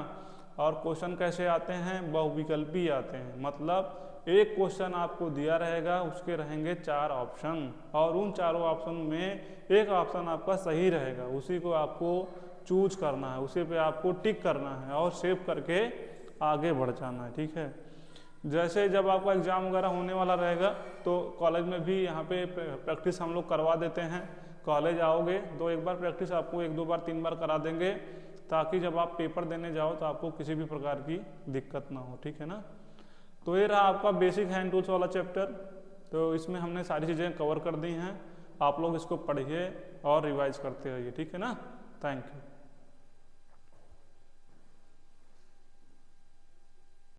और क्वेश्चन कैसे आते हैं, बहुविकल्पी आते हैं। मतलब एक क्वेश्चन आपको दिया रहेगा, उसके रहेंगे 4 ऑप्शन, और उन चारों ऑप्शन में एक ऑप्शन आपका सही रहेगा, उसी को आपको चूज करना है, उसी पे आपको टिक करना है और सेव करके आगे बढ़ जाना है, ठीक है। जैसे जब आपका एग्जाम वगैरह होने वाला रहेगा तो कॉलेज में भी यहाँ पे प्रैक्टिस हम लोग करवा देते हैं। कॉलेज आओगे तो एक बार प्रैक्टिस आपको 1, 2 बार, 3 बार करा देंगे, ताकि जब आप पेपर देने जाओ तो आपको किसी भी प्रकार की दिक्कत ना हो, ठीक है ना। तो ये रहा आपका बेसिक हैंड टूल्स वाला चैप्टर। तो इसमें हमने सारी चीज़ें कवर कर दी हैं, आप लोग इसको पढ़िए और रिवाइज करते रहिए, ठीक है ना। Thank you.